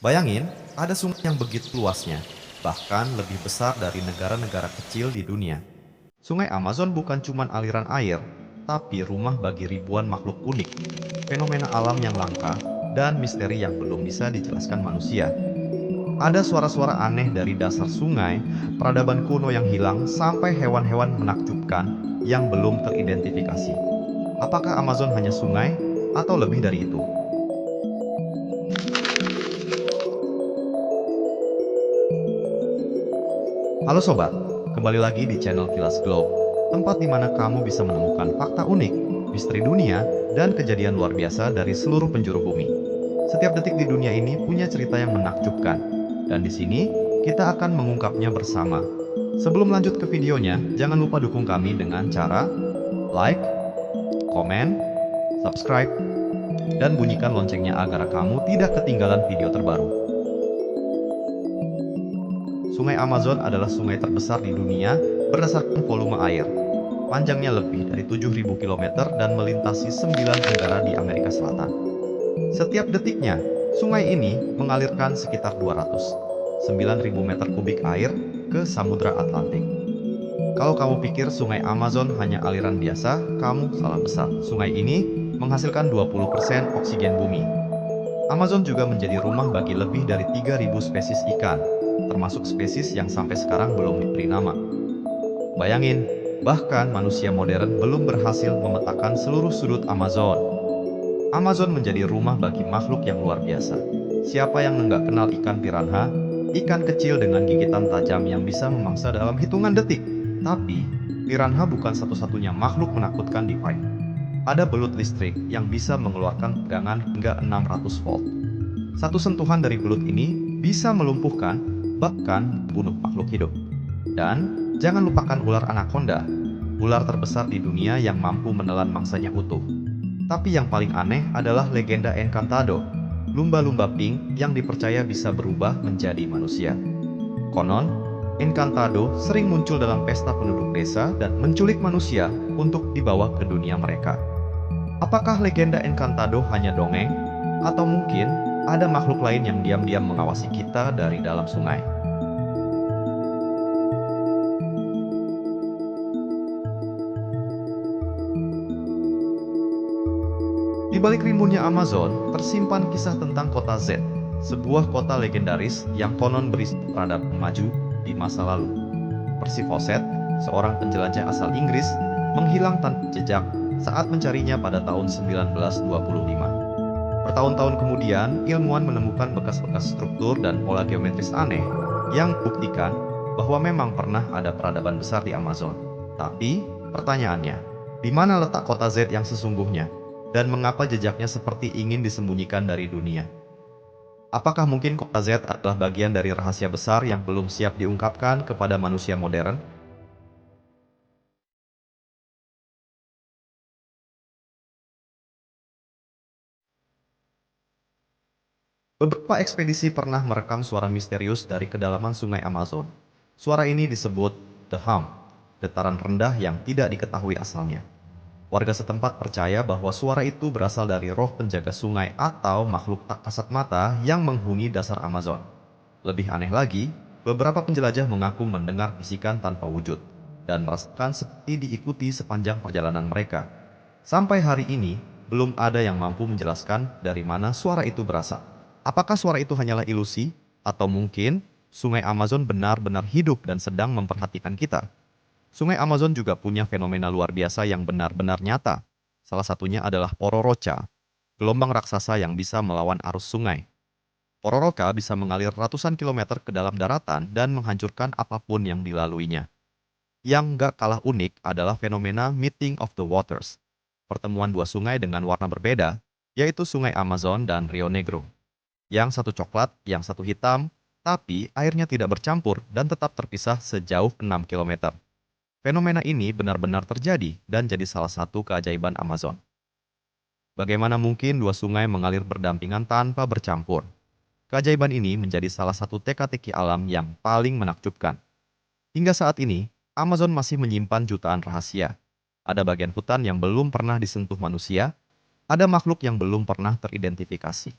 Bayangin, ada sungai yang begitu luasnya, bahkan lebih besar dari negara-negara kecil di dunia. Sungai Amazon bukan cuma aliran air, tapi rumah bagi ribuan makhluk unik, fenomena alam yang langka, dan misteri yang belum bisa dijelaskan manusia. Ada suara-suara aneh dari dasar sungai, peradaban kuno yang hilang, sampai hewan-hewan menakjubkan yang belum teridentifikasi. Apakah Amazon hanya sungai, atau lebih dari itu? Halo sobat, kembali lagi di channel Kilas Globe, tempat di mana kamu bisa menemukan fakta unik, misteri dunia, dan kejadian luar biasa dari seluruh penjuru bumi. Setiap detik di dunia ini punya cerita yang menakjubkan, dan di sini kita akan mengungkapnya bersama. Sebelum lanjut ke videonya, jangan lupa dukung kami dengan cara like, komen, subscribe, dan bunyikan loncengnya agar kamu tidak ketinggalan video terbaru. Sungai Amazon adalah sungai terbesar di dunia berdasarkan volume air. Panjangnya lebih dari 7.000 km dan melintasi 9 negara di Amerika Selatan. Setiap detiknya, sungai ini mengalirkan sekitar 209.000 meter kubik air ke Samudra Atlantik. Kalau kamu pikir sungai Amazon hanya aliran biasa, kamu salah besar. Sungai ini menghasilkan 20% oksigen bumi. Amazon juga menjadi rumah bagi lebih dari 3.000 spesies ikan, termasuk spesies yang sampai sekarang belum diberi nama. Bayangin, bahkan manusia modern belum berhasil memetakan seluruh sudut Amazon. Amazon menjadi rumah bagi makhluk yang luar biasa. Siapa yang nggak kenal ikan piranha? Ikan kecil dengan gigitan tajam yang bisa memangsa dalam hitungan detik. Tapi, piranha bukan satu-satunya makhluk menakutkan di Pai. Ada belut listrik yang bisa mengeluarkan tegangan hingga 600 volt. Satu sentuhan dari belut ini bisa melumpuhkan, bahkan membunuh makhluk hidup. Dan jangan lupakan ular anaconda, ular terbesar di dunia yang mampu menelan mangsanya utuh. Tapi yang paling aneh adalah legenda Encantado, lumba-lumba pink yang dipercaya bisa berubah menjadi manusia. Konon, Encantado sering muncul dalam pesta penduduk desa dan menculik manusia untuk dibawa ke dunia mereka. Apakah legenda Encantado hanya dongeng? Atau mungkin ada makhluk lain yang diam-diam mengawasi kita dari dalam sungai? Di balik rimbunnya Amazon, tersimpan kisah tentang kota Z, sebuah kota legendaris yang konon berisi peradaban maju di masa lalu. Percy Fawcett, seorang penjelajah asal Inggris, menghilang tanpa jejak saat mencarinya pada tahun 1925. Bertahun-tahun kemudian, ilmuwan menemukan bekas-bekas struktur dan pola geometris aneh yang membuktikan bahwa memang pernah ada peradaban besar di Amazon. Tapi, pertanyaannya, di mana letak kota Z yang sesungguhnya? Dan mengapa jejaknya seperti ingin disembunyikan dari dunia? Apakah mungkin kota Z adalah bagian dari rahasia besar yang belum siap diungkapkan kepada manusia modern? Beberapa ekspedisi pernah merekam suara misterius dari kedalaman sungai Amazon. Suara ini disebut The Hum, dataran rendah yang tidak diketahui asalnya. Warga setempat percaya bahwa suara itu berasal dari roh penjaga sungai atau makhluk tak kasat mata yang menghuni dasar Amazon. Lebih aneh lagi, beberapa penjelajah mengaku mendengar bisikan tanpa wujud dan merasakan seperti diikuti sepanjang perjalanan mereka. Sampai hari ini, belum ada yang mampu menjelaskan dari mana suara itu berasal. Apakah suara itu hanyalah ilusi, atau mungkin sungai Amazon benar-benar hidup dan sedang memperhatikan kita? Sungai Amazon juga punya fenomena luar biasa yang benar-benar nyata. Salah satunya adalah Pororoca, gelombang raksasa yang bisa melawan arus sungai. Pororoca bisa mengalir ratusan kilometer ke dalam daratan dan menghancurkan apapun yang dilaluinya. Yang gak kalah unik adalah fenomena Meeting of the Waters, pertemuan dua sungai dengan warna berbeda, yaitu Sungai Amazon dan Rio Negro. Yang satu coklat, yang satu hitam, tapi airnya tidak bercampur dan tetap terpisah sejauh 6 kilometer. Fenomena ini benar-benar terjadi dan jadi salah satu keajaiban Amazon. Bagaimana mungkin dua sungai mengalir berdampingan tanpa bercampur? Keajaiban ini menjadi salah satu teka-teki alam yang paling menakjubkan. Hingga saat ini, Amazon masih menyimpan jutaan rahasia. Ada bagian hutan yang belum pernah disentuh manusia, ada makhluk yang belum pernah teridentifikasi.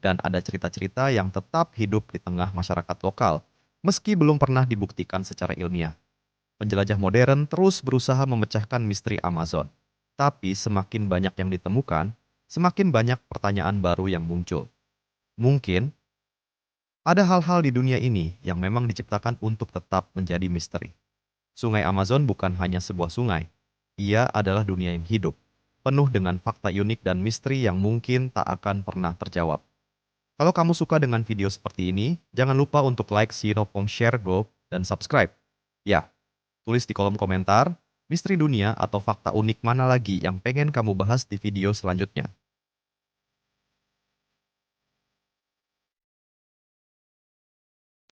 dan ada cerita-cerita yang tetap hidup di tengah masyarakat lokal, meski belum pernah dibuktikan secara ilmiah. Penjelajah modern terus berusaha memecahkan misteri Amazon. Tapi semakin banyak yang ditemukan, semakin banyak pertanyaan baru yang muncul. Mungkin ada hal-hal di dunia ini yang memang diciptakan untuk tetap menjadi misteri. Sungai Amazon bukan hanya sebuah sungai. Ia adalah dunia yang hidup, penuh dengan fakta unik dan misteri yang mungkin tak akan pernah terjawab. Kalau kamu suka dengan video seperti ini, jangan lupa untuk like, share, dan subscribe. Ya, tulis di kolom komentar, misteri dunia atau fakta unik mana lagi yang pengen kamu bahas di video selanjutnya.